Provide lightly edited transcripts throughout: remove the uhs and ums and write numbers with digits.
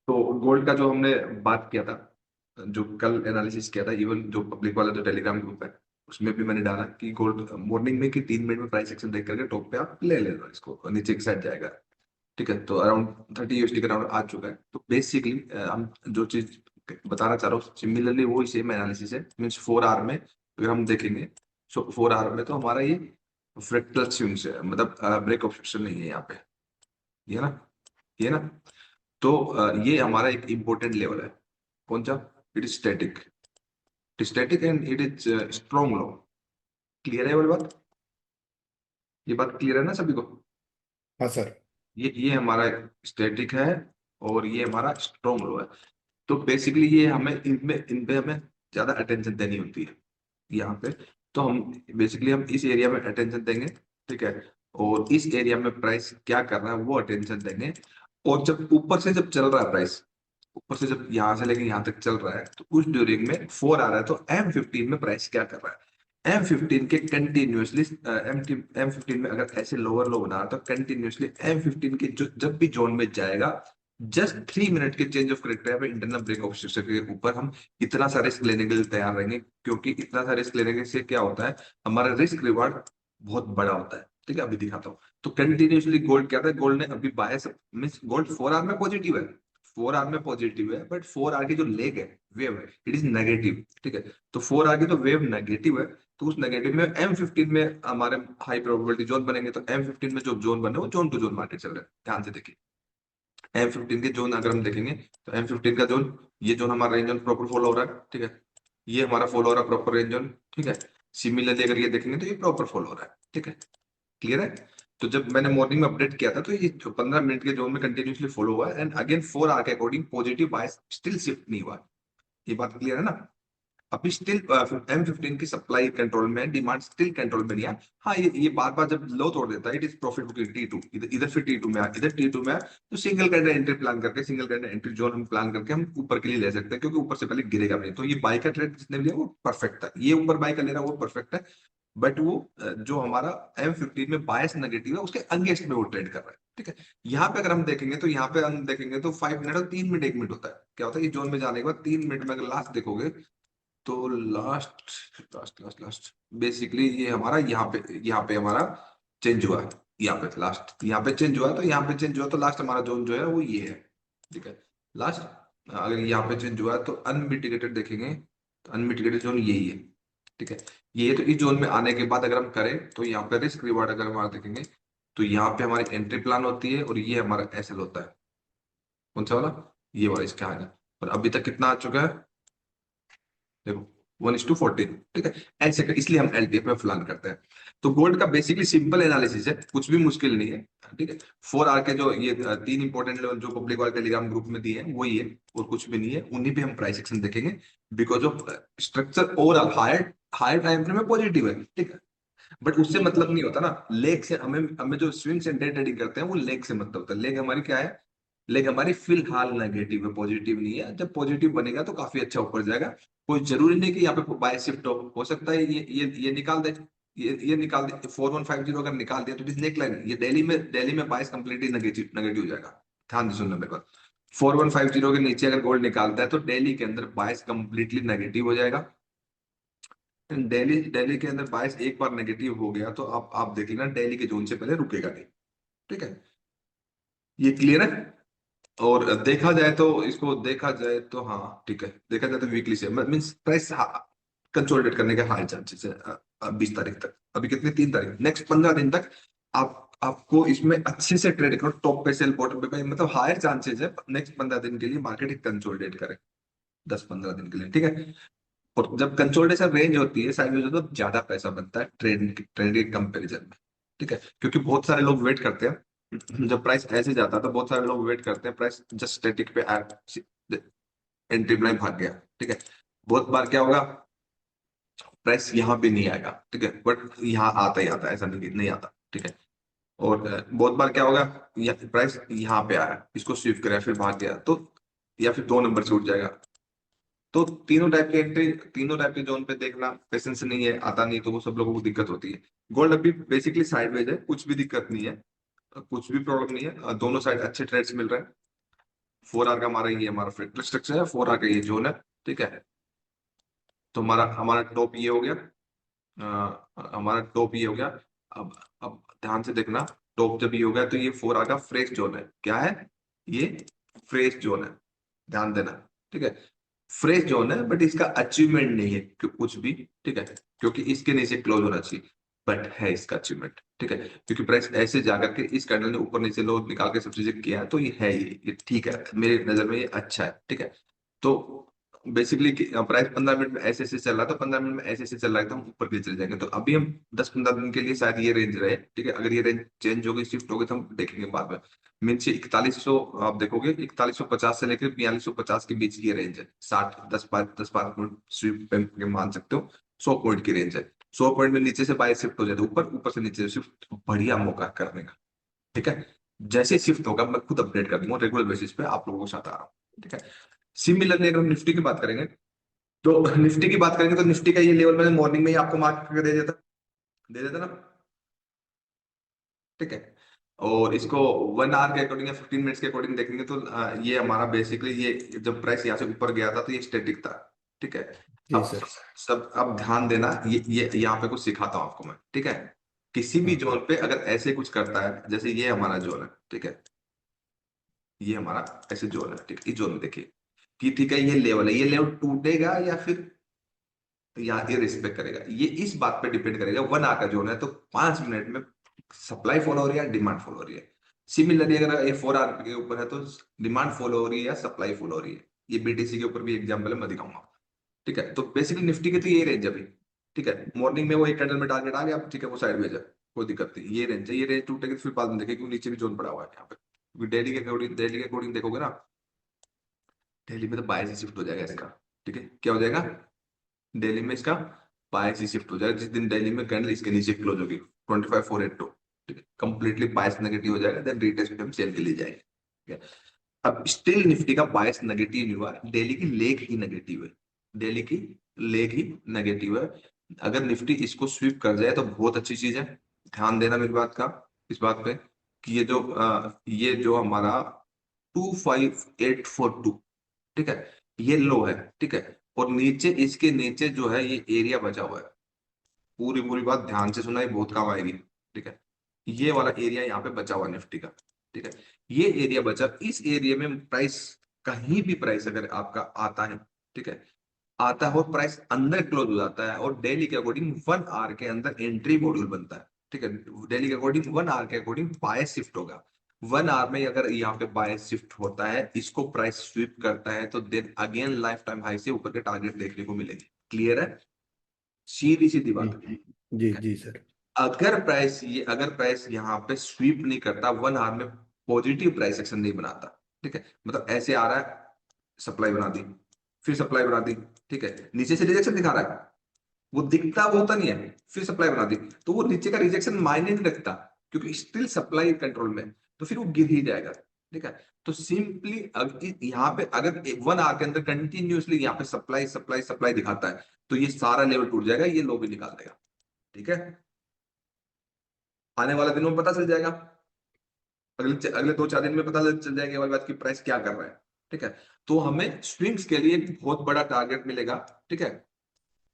तो गोल्ड का जो हमने बात किया था, जो कल एनालिसिस किया था, इवन जो पब्लिक वाला जो टेलीग्राम ग्रुप है उसमें भी मैंने डाला कि गोल्ड मॉर्निंग में कि 3 मिनट में प्राइस एक्शन देख करके टॉप पे आप ले लेना इसको, और नीचे की साइड जाएगा। ठीक है, तो अराउंड 30 USD के अराउंड आ चुका है। तो बेसिकली हम जो चीज बताना चाह रहा हूँ सिमिलरली वो सेम एनालिसिस है, मीन्स 4 आवर में अगर हम देखेंगे, सो 4 आवर में तो हमारा ये फ्रैक्टल स्विंग्स है, मतलब ब्रेक ऑप्शन नहीं है यहाँ पे, ये ना, ये ना। तो ये हमारा एक इंपॉर्टेंट लेवल है। कौन सा? It is static, static and it is strong low. Clear है ये वाली बात? ये बात क्लियर है ना सभी को? हाँ सर। ये हमारा स्टैटिक है और ये हमारा स्ट्रॉन्ग लो है। तो बेसिकली ये हमें इनमें इन पे हमें ज्यादा अटेंशन देनी होती है यहाँ पे। तो हम बेसिकली हम इस एरिया में अटेंशन देंगे। ठीक है, और इस एरिया में प्राइस क्या कर रहा है वो अटेंशन देंगे। और जब ऊपर से जब चल रहा है प्राइस, ऊपर से जब यहाँ से लेके यहाँ तक चल रहा है तो उस ड्यूरिंग में 4 आ रहा है, तो M15 में प्राइस क्या कर रहा है? M15 के कंटिन्यूसली M15 में अगर ऐसे लोअर लो बना रहा है, तो कंटिन्यूसली M15 के जो जब भी जोन में जाएगा, जस्ट 3 मिनट के चेंज ऑफ करेक्टर पे इंटरनल ब्रेक ऑफ के ऊपर हम इतना सा रिस्क लेने के लिए तैयार रहेंगे, क्योंकि इतना सा रिस्क लेने से क्या होता है, हमारा रिस्क रिवार्ड बहुत बड़ा होता है। ठीक है, अभी दिखाता हूँ। तो कंटिन्यूसली गोल्ड क्या था, गोल्ड ने अभी बायस मीन्स गोल्ड 4 आवर में पॉजिटिव है, 4 आवर में पॉजिटिव है, बट 4 आवर की जो लेग है, वेव है, इट इज नेगेटिव। ठीक है, तो 4 आवर की तो वेव नेगेटिव है। तो उस नेगेटिव में M15 में हमारे हाई प्रोबेबिलिटी जोन बनेंगे। तो M15 में जो जोन बने वो जोन टू जोन मार्केट चल रहे हैं, ध्यान से देखिए। M15 के जोन अगर हम देखेंगे, तो M15 का जोन, ये जोन हमारा रेंज जोन प्रॉपर फॉलो हो रहा है। ठीक है, ये हमारा फॉलो हो रहा है प्रॉपर रेंज जोन। ठीक है, सिमिलरली अगर ये देखेंगे तो ये प्रॉपर फॉलो हो रहा है। ठीक है, क्लियर है? तो जब मैंने मॉर्निंग में अपडेट किया था तो ये 15 मिनट के जोन में कंटिन्यूसली फॉलो हुआ है, एंड अगेन 4 आवर के अकॉर्डिंग पॉजिटिव बायस स्टिल शिफ्ट नहीं हुआ। ये बात क्लियर है ना? अभी स्टिल M15 की सप्लाई कंट्रोल में, डिमांड स्टिल कंट्रोल में नहीं है। हाँ, ये बार बार जब लो तोड़ देता है, it is profit booking T2, इधर इधर फिर T2 में इधर T2 में तो सिंगल कैंडल एंट्री प्लान करके, सिंगल कैंडल एंट्री जोन हम प्लान करके हम ऊपर के लिए ले सकते हैं, क्योंकि ऊपर से पहले गिरेगा नहीं। तो ये बाय का ट्रेड जिसने लिया वो परफेक्ट था, ये ऊपर बाय का ले रहा है वो परफेक्ट है। बट वो जो हमारा M15 में बायस नेगेटिव है उसके अगेंस्ट में वो ट्रेड कर रहा है। ठीक है, यहाँ पे अगर हम देखेंगे तो यहाँ पे हम देखेंगे तो 5 मिनट और 3 मिनट 1 मिनट होता है। क्या होता है, ये जोन में जाने के बाद 3 मिनट में अगर लास्ट देखोगे, तो last last last last basically ये हमारा यहाँ पे हमारा चेंज हुआ है। यहाँ पे लास्ट, यहाँ पे चेंज हुआ है, तो यहाँ पे चेंज हुआ तो लास्ट हमारा जोन जो है वो ये है। ठीक है, लास्ट अगर यहाँ पे चेंज हुआ है तो अनमिटिगेटेड देखेंगे, तो अनमिटिगेटेड जोन यही है। ठीक है, ये है। तो इस जोन में आने के बाद अगर हम करें तो यहाँ पे रिस्क रिवार्ड अगर हमारा देखेंगे, तो यहाँ पे हमारी एंट्री प्लान होती है और ये हमारा एसएल होता है। कौन सा वाला? ये वाला, इसका आगे। और अभी तक कितना आ चुका है देखो, 1:14। ठीक है, ऐसे इसलिए हम एलटीएफ में प्लान करते हैं। तो गोल्ड का बेसिकली सिंपल एनालिसिस है, कुछ भी मुश्किल नहीं है। ठीक है, 4 आवर के जो ये 3 इंपॉर्टेंट लेवल जो पब्लिक वाले टेलीग्राम ग्रुप में दिए हैं वही है, और कुछ भी नहीं है। उन्हीं पे हम प्राइस एक्शन देखेंगे, because of structure overall higher higher time frame में पॉजिटिव है। ठीक है, बट उससे मतलब नहीं होता ना, लेग से हमें हमें जो स्विंग्स एंड डे ट्रेडिंग करते हैं वो लेग से मतलब होता है। लेग हमारी क्या है? लेग हमारी फिलहाल नेगेटिव है, पॉजिटिव नहीं है। जब पॉजिटिव बनेगा तो काफी अच्छा ऊपर जाएगा। कोई जरूरी नहीं कि यहाँ पे बाय शिफ्ट हो सकता है ये निकाल दे, ये निकाल दे 4150 अगर निकाल दिया तो इट इज नेक लाइन। ये दिल्ली में बायस कंप्लीटली नेगेटिव नेगेटिव हो जाएगा। ध्यान से सुनना मेरे को, 4150 के नीचे अगर गोल्ड निकालता है तो दिल्ली के अंदर बायस कंप्लीटली नेगेटिव हो जाएगा। दिल्ली दिल्ली के अंदर बायस एक बार नेगेटिव हो गया तो आप देख लेना, दिल्ली के जोन से पहले रुकेगा नहीं। ठीक है, ये क्लियर है? और देखा जाए तो इसको देखा जाए तो हाँ ठीक है, देखा जाए तो वीकली से मीन्स प्राइस कंसोलिडेट करने के हाई चांसेस है 20 तारीख तक। अभी कितनी, 3 तारीख, नेक्स्ट 15 दिन तक आपको इसमें अच्छे से ट्रेड करो, टॉप पे सेल बॉटम पे बाय, मतलब हायर चांसेस है नेक्स्ट 15 दिन के लिए मार्केट कंसोलिडेट करे, 10-15 दिन के लिए। ठीक है, और जब कंसोलिडेशन रेंज होती है साइड में, तो ज्यादा पैसा बनता है ट्रेंड के कंपेरिजन में। ठीक है, क्योंकि बहुत सारे लोग वेट करते हैं, जब प्राइस ऐसे जाता है तो बहुत सारे लोग वेट करते हैं प्राइस जस्ट स्टैटिक पे एंट्री प्राइस भाग गया। ठीक है, बहुत बार क्या होगा, प्राइस यहाँ भी नहीं आएगा। ठीक है, बट यहाँ आता ही आता है, ऐसा नहीं नहीं आता। ठीक है, और बहुत बार क्या होगा, प्राइस यहाँ पे आया, इसको स्विप कराया फिर भाग गया, तो या फिर 2 नंबर से उठ जाएगा। तो तीनों टाइप के एंट्री, तीनों टाइप के जोन पे देखना पेशेंस नहीं है, आता नहीं, तो वो सब लोगों को दिक्कत होती है। गोल्ड अभी बेसिकली साइडवेज है, कुछ भी दिक्कत नहीं है, कुछ भी प्रॉब्लम नहीं है, दोनों साइड अच्छे ट्रेड्स मिल रहे हैं। 4 आवर का हमारा ये हमारा फ्रैक्टल स्ट्रक्चर है, 4 आवर का ये जोन है, ठीक है। तो हमारा हमारा टॉप ये हो गया, हमारा टॉप ये हो गया। अब ध्यान से देखना, टॉप जब ये हो गया तो ये 4 आवर का फ्रेश जोन है। क्या है ये? फ्रेश जोन है, ध्यान देना, ठीक है। फ्रेश जोन है बट इसका अचीवमेंट नहीं है कुछ भी, ठीक है, क्योंकि इसके नीचे क्लोज होना चाहिए, बट है इसका अचीवमेंट, ठीक है, क्योंकि प्राइस ऐसे जाकर के इस कैंडल ने ऊपर नीचे लो निकाल के सब चीजें किया है, तो ये है, ये ठीक है, मेरी नजर में ये अच्छा है, ठीक है। तो बेसिकली प्राइस 15 मिनट में ऐसे ऐसे चल रहा था, 15 मिनट में ऐसे ऐसे चल रहा है, तो हम ऊपर के चले जाएंगे। तो अभी हम 10-15 दिन के लिए शायद ये रेंज रहे, ठीक है। अगर ये रेंज चेंज हो गई, शिफ्ट हो गई, तो हम देखेंगे बाद में। मीन 4100, आप देखोगे 4150 से लेकर 4250 के बीच की रेंज है। 60 10 5 मिनट स्वीप पे मान सकते हो, 100 पॉइंट की रेंज है। 100 पॉइंट में नीचे से बाय शिफ्ट हो जाए तो ऊपर, ऊपर से नीचे शिफ्ट, बढ़िया मौका करने का, ठीक है। जैसे शिफ्ट होगा मैं खुद अपडेट कर दूंगा रेगुलर बेसिस पे, आप लोगों के साथ आ रहा हूँ, ठीक है। सिमिलरली अगर हम निफ्टी की बात करेंगे, तो निफ्टी की बात करेंगे तो निफ्टी का ये लेवल मैंने मॉर्निंग में ही आपको मार्क करके दे देता ना, ठीक है। और इसको 1 आवर के अकॉर्डिंग या 15 मिनट्स के अकॉर्डिंग देखेंगे तो ये हमारा बेसिकली ये जब प्राइस यहाँ से ऊपर गया था तो ये स्टैटिक था, ठीक है। जी अब सर। सब अब ध्यान देना, ये यहाँ पे कुछ सिखाता हूँ आपको मैं, ठीक है। किसी भी हाँ। जोन पे अगर ऐसे कुछ करता है, जैसे ये हमारा जोन है, ठीक है, ये हमारा ऐसे जोन है, ठीक है। इस जोन में देखिए कि ठीक है ये लेवल है, ये लेवल टूटेगा या फिर यहाँ ये रिस्पेक्ट करेगा, ये इस बात पे डिपेंड करेगा। 1 आवर का जोन है तो 5 मिनट में सप्लाई फॉलो हो रही है, डिमांड फॉलो हो रही है। सिमिलरली अगर ये 4 आवर के ऊपर है तो डिमांड फॉलो हो रही है या सप्लाई फॉलो हो रही है। ये बीटीसी के ऊपर भी एग्जाम्पल है, मैं दिखाऊंगा, ठीक है। तो बेसिकली निफ्टी के तो ये रेंज अभी, ठीक है। मॉर्निंग में वो एक कैंडल में टारगेट आ गया, ठीक है, वो साइड में जा, कोई दिक्कत नहीं, ये रेंज है, ये रेंज टूटेगी तो फिर बाद में देखेंगे, क्योंकि नीचे भी जोन पड़ा हुआ है यहाँ पे, क्योंकि डेली के अकॉर्डिंग देखोगे ना, डेली में तो बाय से शिफ्ट हो जाएगा इसका, ठीक है। क्या हो जाएगा? दिल्ली में इसका बायस ही शिफ्ट हो जाएगा, जिस दिन दिल्ली में कैंडल इसके नीचे क्लोज होगी 25482, ठीक है, कंप्लीटली बायस नेगेटिव हो जाएगा, देन रीटेस्ट पे हम सेल के लिए जाएंगे, ठीक है। अब स्टिल निफ्टी का बायस नेगेटिव नहीं हुआ, डेली की लेग ही नेगेटिव है, डेली की लेग ही नेगेटिव है। अगर निफ्टी इसको स्वीप कर जाए तो बहुत अच्छी चीज है। ध्यान देना मेरी बात का, इस बात पे कि ये जो हमारा 25842, ठीक है, ये लो है, ठीक है। और नीचे, इसके नीचे जो है ये एरिया बचा हुआ है, पूरी पूरी बात ध्यान से सुना, ये बहुत काम आएगी, ठीक है। ये वाला एरिया यहाँ पे बचा हुआ निफ्टी का, ठीक है। ये एरिया बचा, इस एरिया में प्राइस, कहीं भी प्राइस अगर आपका आता है, ठीक है, आता है और प्राइस अंदर क्लोज हो जाता है और डेली के अकॉर्डिंग 1 आवर के अंदर एंट्री मॉड्यूल बनता है, ठीक है। डेली के अकॉर्डिंग 1 आवर के अकॉर्डिंग बाय शिफ्ट होगा। 1 आवर में अगर यहाँ पे बाय शिफ्ट होता है, इसको प्राइस स्वीप करता है, तो then again lifetime high से ऊपर के टारगेट देखने को मिलेंगे। क्लियर है? सीधी सीधी जी बात है, जी ठीक है। जी सर। अगर प्राइस यहाँ पे स्वीप नहीं करता, 1 आवर में पॉजिटिव प्राइस एक्शन नहीं बनाता, ठीक है, मतलब ऐसे आ रहा है, सप्लाई बना दी, फिर सप्लाई बना दी, ठीक है, नीचे से रिजेक्शन दिखा रहा है, वो दिखता वो होता नहीं है, फिर सप्लाई बना दी, तो वो नीचे का रिजेक्शन मायने नहीं रखता, क्योंकि स्टिल सप्लाई कंट्रोल में है, तो फिर वो गिर ही जाएगा, ठीक है। तो सिंपली यहाँ पे अगर 1 आवर के अंदर कंटिन्यूसली यहाँ पे सप्लाई सप्लाई सप्लाई दिखाता है, तो ये सारा लेवल टूट जाएगा, ये लो भी निकाल देगा, ठीक है। आने वाले दिनों में पता चल जाएगा, अगले अगले 2-4 दिन में पता चल जाएगा वाली बात की प्राइस क्या कर रहा है, ठीक है। तो हमें स्विंग्स के लिए एक बहुत बड़ा टारगेट मिलेगा, ठीक है।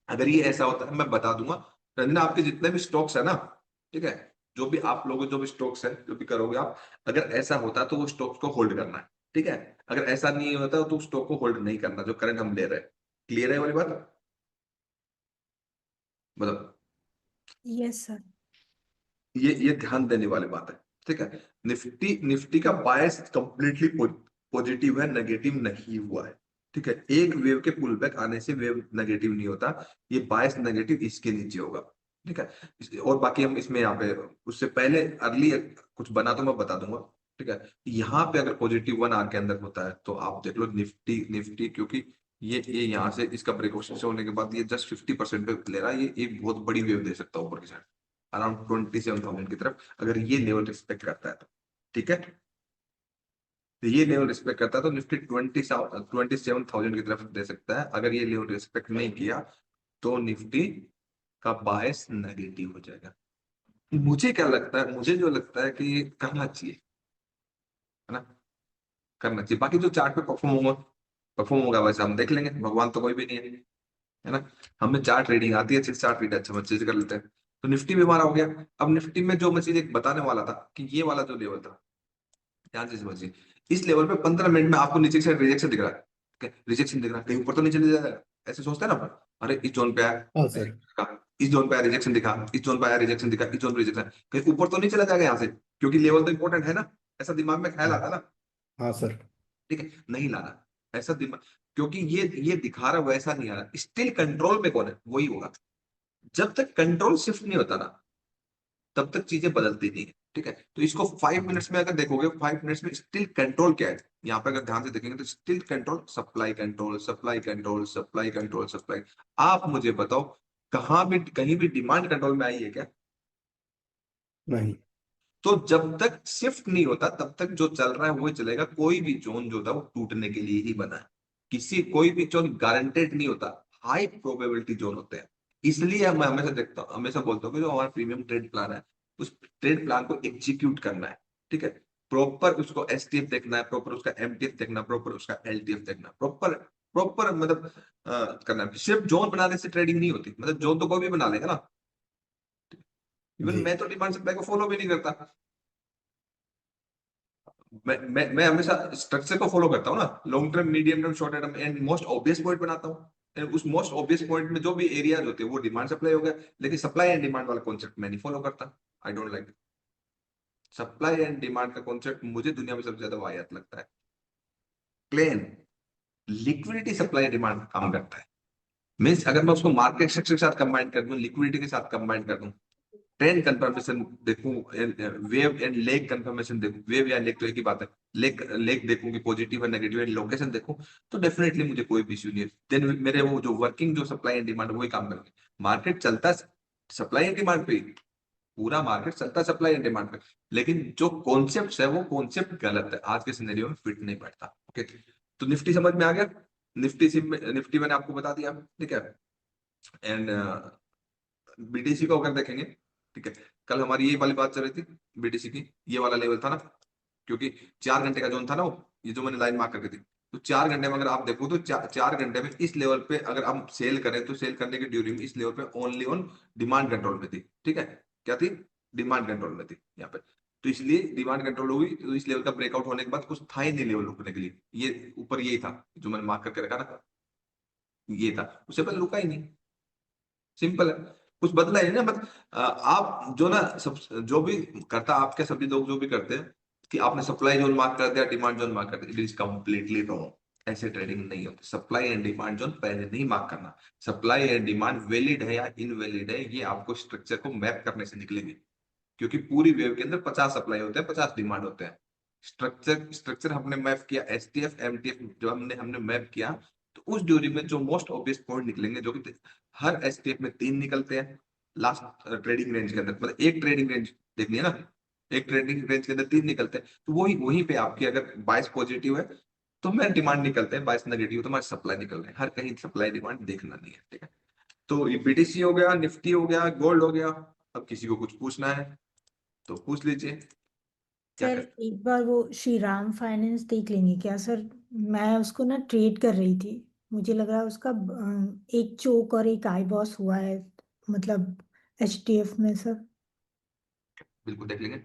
अगर ये ऐसा होता है मैं बता दूंगा, रंजना आपके जितने भी स्टॉक्स है ना, ठीक है, जो भी आप लोगों जो भी स्टॉक्स है जो भी करोगे आप, अगर ऐसा होता है तो वो स्टॉक्स को होल्ड करना है, ठीक है। अगर ऐसा नहीं होता तो स्टॉक को होल्ड नहीं करना जो करंट हम ले रहे हैं। क्लियर है वाली बात? मतलब यस सर। ये ध्यान देने वाली बात है, ठीक है। निफ्टी निफ्टी का बायस कंप्लीटली पॉजिटिव है, नेगेटिव नहीं हुआ है, ठीक है। एक वेव के पुल बैक आने से वेव नेगेटिव नहीं होता, ये बायस नेगेटिव इसके नीचे होगा, ठीक है। और बाकी हम इसमें यहाँ पे उससे पहले अर्ली कुछ बना तो मैं बता दूंगा, ठीक है। यहाँ पे अगर पॉजिटिव 1 आवर के अंदर होता है तो आप देख लो निफ्टी निफ्टी, क्योंकि ये यहाँ से इसका ब्रेकआउट से होने के बाद ये जस्ट 50% पे ले रहा है, ये एक बहुत बड़ी वेव दे सकता है ऊपर की साइड, अराउंड 27,000 की तरफ, अगर ये लेवल रिस्पेक्ट करता है तो, ठीक है। तो ये लेवल रिस्पेक्ट करता है तो निफ्टी 27,000 की तरफ दे सकता है। अगर ये लेवल रिस्पेक्ट नहीं किया तो निफ्टी का बायस नेगेटिव हो जाएगा। मुझे क्या लगता है, मुझे जो लगता है कि करना चाहिए, है ना, करना चाहिए। बाकी जो चार्ट पे परफॉर्म होगा वैसे हम देख लेंगे, भगवान तो कोई भी नहीं है ना। हमें चार्ट रीडिंग आती है अच्छे से, चार्ट रीड अच्छा अच्छे से कर लेते हैं। तो निफ्टी भी हमारा हो गया। अब निफ्टी में जो मैं चीज एक बताने वाला था कि ये वाला जो लेवल था, ध्यान से समझिए, इस लेवल पे 15 मिनट में आपको नीचे से रिजेक्शन दिख रहा है, रिजेक्शन दिख रहा है, कहीं ऊपर तो नहीं चले जाएगा, ऐसे सोचते हैं ना अपन। अरे इस जोन पे आया, हाँ सर। इस जोन पे आया रिजेक्शन दिखा, इस जोन पे आया रिजेक्शन दिखा, इस जोन पे रिजेक्शन, कहीं ऊपर तो नहीं चला जाएगा यहाँ से, क्योंकि लेवल तो इंपॉर्टेंट है ना, ऐसा दिमाग में ख्याल आता है ना। हाँ सर। ठीक है, नहीं लाना ऐसा दिमाग, क्योंकि ये दिखा रहा वैसा नहीं आ रहा, स्टिल कंट्रोल में कौन है वही होगा। जब तक कंट्रोल शिफ्ट नहीं होता ना, तब तक चीजें बदलती नहीं है। ठीक है, तो इसको 5 मिनट्स में अगर देखोगे, 5 मिनट्स में स्टिल कंट्रोल क्या है, यहाँ पे अगर ध्यान से देखेंगे तो still control, supply control, supply control, supply control, supply. आप मुझे बताओ, कहाँ भी कहीं भी डिमांड कंट्रोल में आई है क्या? नहीं। तो जब तक शिफ्ट नहीं होता तब तक जो चल रहा है वही चलेगा। कोई भी जोन जो था वो टूटने के लिए ही बना है। कोई भी जोन गारंटेड नहीं होता, हाई प्रोबेबिलिटी जोन होते हैं। इसलिए मैं हमेशा देखता हूँ, हमेशा बोलता हूँ कि जो हमारा प्रीमियम ट्रेड प्लान है, उस ट्रेड प्लान को एग्जीक्यूट करना है। ठीक है, प्रॉपर उसको एसटीएफ देखना है, प्रॉपर उसका एमटीएफ देखना, प्रॉपर उसका एलटीएफ देखना, प्रॉपर प्रॉपर मतलब करना है। सिर्फ जोन बनाने से ट्रेडिंग नहीं होती, मतलब जोन तो कोई भी बना लेगा ना। इवन जी। मैं तो डिमांड सप्लाई को फॉलो भी नहीं करता। मैं हमेशा स्ट्रक्चर को फॉलो करता हूँ ना, long term, medium term, short term, and most obvious point बनाता हूँ। And उस मोस्ट ऑब्वियस पॉइंट में जो भी एरियाज होते हैं वो डिमांड सप्लाई हो गया। लेकिन सप्लाई एंड डिमांड वाला कॉन्सेप्ट मैं नहीं फॉलो करता, I don't like. Supply and demand का कॉन्सेप्ट मुझे दुनिया में सबसे ज्यादा वाहियात लगता है। प्लेन लिक्विडिटी सप्लाई डिमांड काम करता है। मीन्स अगर मैं उसको मार्केट स्ट्रक्चर के साथ कंबाइन कर दूं, लिक्विडिटी के साथ कंबाइन कर दूं, ट्रेंड कंफर्मेशन देखूं, वेव एंड लेग कंफर्मेशन देखूं, वेव या लेग तो एक ही बात है, लेग लेग देखूं कि पॉजिटिव है नेगेटिव है, लोकेशन देखूं, तो डेफिनेटली मुझे कोई भी इश्यू नहीं है। देन मेरे वो जो वर्किंग जो सप्लाई एंड डिमांड वही काम करेंगे। मार्केट चलता सप्लाई एंड डिमांड पे ही, पूरा मार्केट चलता सप्लाई एंड डिमांड पे। लेकिन जो कॉन्सेप्ट है वो कॉन्सेप्ट गलत है, आज के सिनेरियो में फिट नहीं बैठता। ओके, तो निफ्टी समझ में आ गया। निफ्टी मैंने आपको बता दिया। ठीक है, एंड बीटीसी को अगर देखेंगे, ठीक है, कल हमारी ये वाली बात चल रही थी बीटीसी की, ये वाला लेवल था ना, क्योंकि 4 घंटे का जोन था ना वो, ये जो मैंने लाइन मार्क करके थी। तो 4 घंटे में अगर आप देखो तो 4 घंटे में इस लेवल पे अगर हम सेल करें तो सेल करने की ड्यूरिंग इस लेवल पे ओनली ऑन डिमांड कंट्रोल में थी। ठीक है, क्या थी? डिमांड कंट्रोल में थी यहाँ पे। तो इसलिए डिमांड कंट्रोल हुई, तो इस लेवल का ब्रेकआउट होने के बाद कुछ था ही नहीं लेवल रुकने के लिए, ये ऊपर यही था जो मैंने मार्क करके रखा ना, ये था, उससे पहले रुका ही नहीं। सिंपल है, कुछ बदला ही नहीं ना। मतलब आप जो ना सब जो भी करता, आपके सभी लोग जो भी करते हैं कि आपने सप्लाई जोन मार्क कर दिया, डिमांड जोन मार्क कर दिया, इट इज कम्प्लीटली रॉन्ग। ऐसे ट्रेडिंग नहीं होती। सप्लाई एंड डिमांड जोन पहले नहीं मार्क करना। सप्लाई एंड डिमांड वैलिड है या इनवैलिड है, ये आपको स्ट्रक्चर को मैप करने से निकलेंगे। क्योंकि पूरी वेव के अंदर 50 सप्लाई होते हैं, 50 डिमांड होते हैं। स्ट्रक्चर हमने मैप किया, एसटीएफ एमटीएफ जो हमने हमने मैप किया, तो उस ड्यूरी में जो मोस्ट ऑब्वियस पॉइंट निकलेंगे, जो कि हर एसटीएफ में 3 निकलते हैं लास्ट ट्रेडिंग रेंज के अंदर, मतलब एक ट्रेडिंग रेंज देखनी है ना, एक ट्रेडिंग रेंज के अंदर 3 निकलते हैं, तो वही वहीं पे आपकी अगर 22 पॉजिटिव है तो मेरे डिमांड निकलते हैं, 22 नेगेटिव तो हमारे सप्लाई निकल रहे हैं। हर कहीं सप्लाई डिमांड देखना नहीं है। ठीक है, तो ये बीटीसी हो गया, निफ्टी हो गया, गोल्ड हो गया। अब किसी को कुछ पूछना है तो पूछ लीजिए, क्या सर कर। एक बार वो श्री राम फाइनेंस देख लेंगे क्या सर? मैं उसको ना ट्रेड कर रही थी, मुझे लग रहा है उसका एक चोक और एक आई बॉस हुआ है, मतलब एचटीएफ में सर। बिल्कुल देख लेंगे।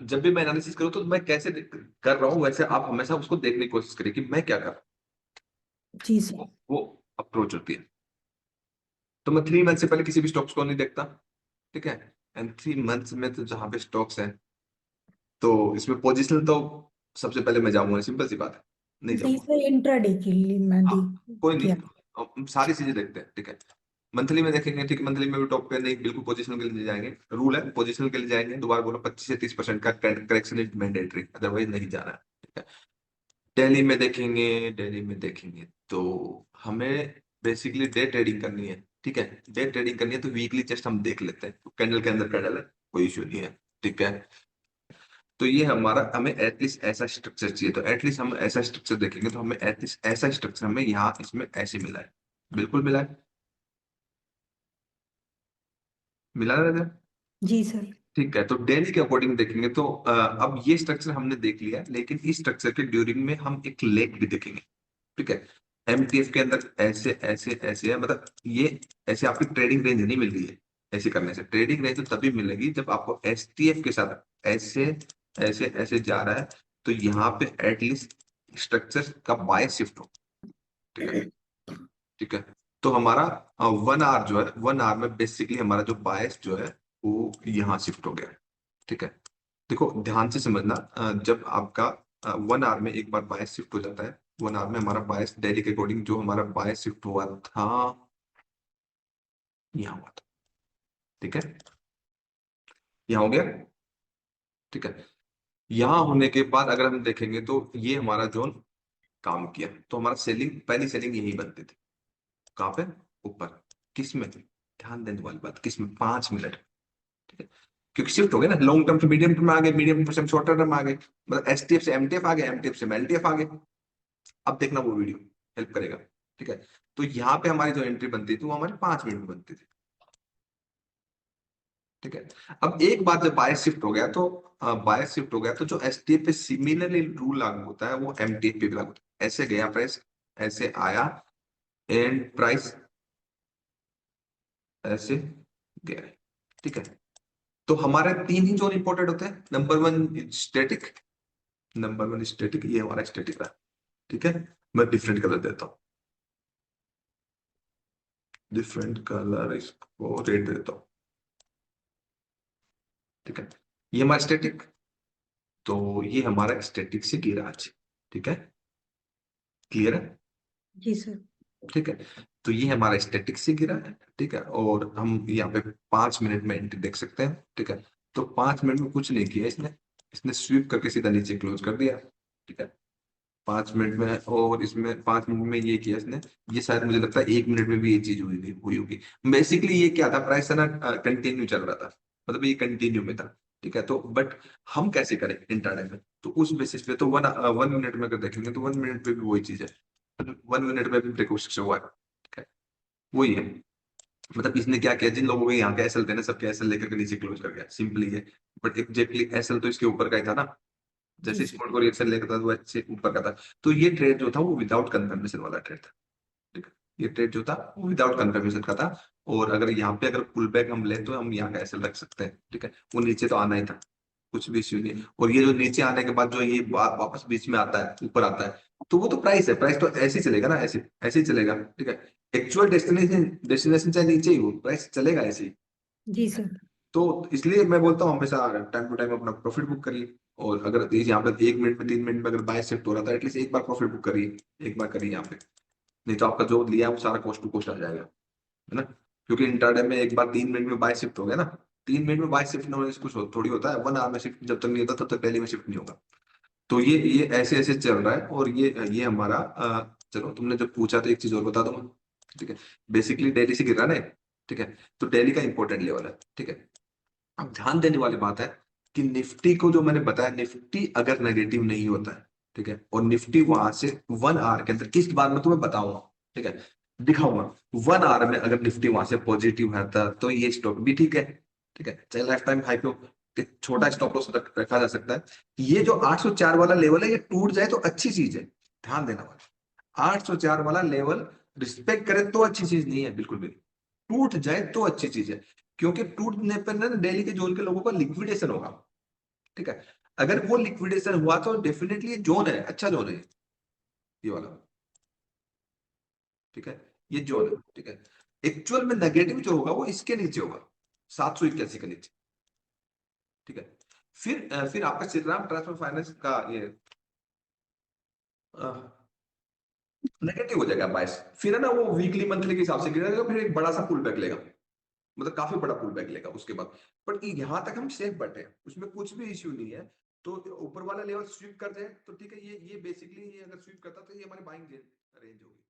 जब भी मैं एनालिसिस करूँ तो मैं कैसे कर रहा हूँ, वैसे आप हमेशा उसको देखने की कोशिश करिए कि मैं क्या कर रहा जी हूँ। सर। वो अप्रोच होती है। तो मैं 3 मंथ से पहले किसी भी स्टॉक्स को नहीं देखता। ठीक है, एंड 3 मंथ्स में तो जहां पे स्टॉक्स हैं, तो इसमें पोजिशनल तो सबसे पहले मैं जाऊंगा, सिंपल सी बात है, नहीं नहीं जाऊंगा। सर, इंट्राडे के लिए मैं हाँ, देख कोई नहीं, किया। हम सारी चीजें देखते हैं। ठीक है, मंथली में देखेंगे, ठीक है, मंथली में भी टॉप पे नहीं, बिल्कुल पोजीशनल के लिए जाएंगे, रूल है पोजीशनल के लिए जाएंगे, दोबारा बोलो 25 से 30% का करेक्शन इज मैंडेटरी, अदरवाइज नहीं जाना है। ठीक है, डेली में देखेंगे तो हमें बेसिकली डे ट्रेडिंग करनी है। ठीक है, डे ट्रेडिंग करनी है तो वीकली जस्ट हम देख लेते हैं, कैंडल के अंदर कैंडल है, कोई इश्यू नहीं है। ठीक है, तो ये हमारा, हमें एटलीस्ट ऐसा स्ट्रक्चर चाहिए, तो एटलीस्ट हम ऐसा स्ट्रक्चर देखेंगे तो हमें एटलीस्ट ऐसा स्ट्रक्चर हमें यहाँ इसमें ऐसे मिला है, बिल्कुल मिला है, मिला है ना? जी सर। ठीक है, तो डेली के अकॉर्डिंग देखेंगे तो अब ये स्ट्रक्चर हमने देख लिया, लेकिन इस स्ट्रक्चर के ड्यूरिंग में हम एक लेग भी देखेंगे। ठीक है, एमटीएफ के अंदर ऐसे ऐसे ऐसे है, मतलब ये ऐसे आपकी ट्रेडिंग रेंज नहीं मिल रही है। ऐसे करने से ट्रेडिंग रेंज तो तभी मिलेगी जब आपको एसटीएफ के साथ ऐसे ऐसे ऐसे जा रहा है, तो यहाँ पे एटलीस्ट स्ट्रक्चर का बायस शिफ्ट हो। ठीक है, ठीक है। तो हमारा 1 आवर जो है, 1 आवर में बेसिकली हमारा जो बायस जो है वो यहाँ शिफ्ट हो गया है। ठीक है, देखो ध्यान से समझना, जब आपका 1 आवर में एक बार बायस शिफ्ट हो जाता है, 1 आवर में हमारा बायस डेली के अकॉर्डिंग जो हमारा बायस शिफ्ट हुआ था, यहाँ हुआ था। ठीक है, यहाँ हो गया। ठीक है, यहाँ होने के बाद अगर हम देखेंगे तो ये हमारा जोन काम किया, तो हमारा सेलिंग, पहली सेलिंग यही बनती थी। कहाँ पे? ऊपर। किस में? ध्यान देने वाली बात, किस में? 5 मिनट। ठीक है, क्योंकि शिफ्ट हो गया ना, लॉन्ग टर्म से मीडियम टर्म में आ गए, मीडियम टर्म से शॉर्ट टर्म में आ गए, मतलब एसटीएफ से एमटीएफ आ गए, एमटीएफ से एलटीएफ आ गए। अब देखना वो वीडियो हेल्प करेगा। ठीक है, तो यहाँ पे हमारी जो एंट्री बनती थी वो हमारी 5 मिनट में बनती थी। ठीक है, अब एक बार जब बायस शिफ्ट हो गया तो बायस शिफ्ट हो गया तो जो एसटीएफ पे सिमिलरली रूल लागू होता है वो एमटीएफ पे भी लागू होता है। ऐसे गया प्राइस, ऐसे आया, एंड प्राइस ऐसे गया। ठीक है, तो हमारे 3 ही जोन इंपॉर्टेंट होते हैं। नंबर 1 स्टैटिक, नंबर 1 स्टैटिक, ये हमारा स्टैटिक है। ठीक है, मैं डिफरेंट कलर देता हूँ, डिफरेंट कलर इसको रेड देता हूँ। ठीक है, ये हमारा स्टैटिक, तो ये हमारा स्टैटिक से गिरा आज। ठीक है, क्लियर है? जी सर। ठीक है, तो ये हमारा स्टैटिक से गिरा है। ठीक है, और हम यहाँ पे 5 मिनट में एंट्री देख सकते हैं। ठीक है, तो 5 मिनट में कुछ नहीं किया इसने, इसने स्वीप करके सीधा नीचे क्लोज कर दिया। ठीक है, 5 मिनट में, और इसमें 5 मिनट में ये किया इसने, ये शायद मुझे लगता है 1 मिनट में भी ये चीज हुई होगी। बेसिकली ये क्या था, प्राइस है ना कंटिन्यू चल रहा था, मतलब ये कंटिन्यू में था। ठीक है, तो बट हम कैसे करें इंट्राडे में, तो उस बेसिस पे तो 1 मिनट में अगर देखेंगे तो 1 मिनट में भी वही चीज है, 1 मिनट में भी ब्रेक हुआ है। ठीक है, वही है, मतलब इसने क्या किया, जिन लोगों को यहाँ का एसएल देना, सबके एसएल लेकर के नीचे क्लोज कर गया, सिंपली है। बट एग्जैक्टली एसएल तो इसके ऊपर का ही था ना, जी जैसे सर। स्पॉट को रिएक्शन लेकर था वो अच्छे ऊपर का था। तो ये ट्रेड जो था वो विदाउट कंफर्मेशन वाला ट्रेड था। ठीक है, ये ट्रेड जो था वो विदाउट कंफर्मेशन का था, और अगर यहाँ पे अगर पुल बैक हम ले तो हम यहाँ का ऐसे रख सकते हैं। ठीक है, वो नीचे तो आना ही था, कुछ भी इश्यू नहीं है। और ये जो नीचे आने के बाद जो ये वापस बीच में आता है, ऊपर आता है, तो वो तो प्राइस है, प्राइस तो ऐसे ही चलेगा ना, ऐसे ऐसे ही चलेगा। ठीक है, एक्चुअल डेस्टिनेशन डेस्टिनेशन चाहे नीचे ही हो, प्राइस चलेगा ऐसे ही। जी सर। तो इसलिए मैं बोलता हूँ हमेशा टाइम टू टाइम अपना प्रॉफिट बुक करिए, और अगर यहाँ पे 1 मिनट में 3 मिनट में अगर बाय शिफ्ट हो रहा था, एटलीस्ट एक बार प्रॉफिट बुक करिए, एक बार करिए यहाँ पे। नहीं तो आपका जो लिया है वो सारा कॉस्ट टू कॉस्ट आ जाएगा, है ना? क्योंकि इंट्राडे में एक बार 3 मिनट में बाय शिफ्ट हो गया ना, 3 मिनट में बाय शिफ्ट होने से कुछ थोड़ी होता है, 1 आवर में शिफ्ट जब तक नहीं होता तब तक डेली में शिफ्ट नहीं होगा। तो ये ऐसे ऐसे चल रहा है, और ये हमारा चलो तुमने जब पूछा तो एक चीज और बता दूं। ठीक है, बेसिकली डेली से गिर रहा है ना। ठीक है, तो डेली का इंपॉर्टेंट लेवल है। ठीक है, अब ध्यान देने वाली बात है कि निफ्टी को जो मैंने बताया, निफ्टी अगर नेगेटिव नहीं होता है, ठीक है, और निफ्टी वहां से 1 आवर के अंदर, किस बात में तुम्हें बताऊंगा, ठीक है, दिखाऊंगा, 1 आवर में अगर निफ्टी वहां से पॉजिटिव है तो ये स्टॉक भी ठीक है। ठीक है, चाहे लाइफ टाइम हाई पे हो, एक छोटा स्टॉप लॉस रखा जा सकता है। ये जो 804 वाला लेवल है, ये टूट जाए तो अच्छी चीज है, ध्यान देना वाला। 804 वाला लेवल रिस्पेक्ट करे तो अच्छी चीज नहीं है, बिल्कुल भी नहीं। टूट जाए तो अच्छी चीज है, क्योंकि टूटने पर ना दिल्ली के जोन के लोगों का लिक्विडेशन होगा। ठीक है, अगर वो लिक्विडेशन हुआ तो डेफिनेटली ये जोन है, अच्छा जोन है ये वाला। ठीक है, ये जोन है। ठीक है, एक्चुअल में नेगेटिव जो होगा वो इसके नीचे होगा, 781 के नीचे। ठीक है, फिर आपका श्रीराम ट्रांसफर फाइनेंस का ये नेगेटिव हो जाएगा बायस, फिर है ना वो वीकली मंथली के हिसाब से गिरेगा, फिर एक बड़ा सा पुल बैक लेगा, मतलब काफी बड़ा पुल बैक लेगा उसके बाद। बट यहाँ तक हम सेफ बैठे हैं, उसमें कुछ भी इश्यू नहीं है। तो ऊपर वाला लेवल स्वीप कर जाए तो ठीक है, ये बेसिकली ये अगर स्वीप करता तो ये हमारी बाइंग रेंज होगी।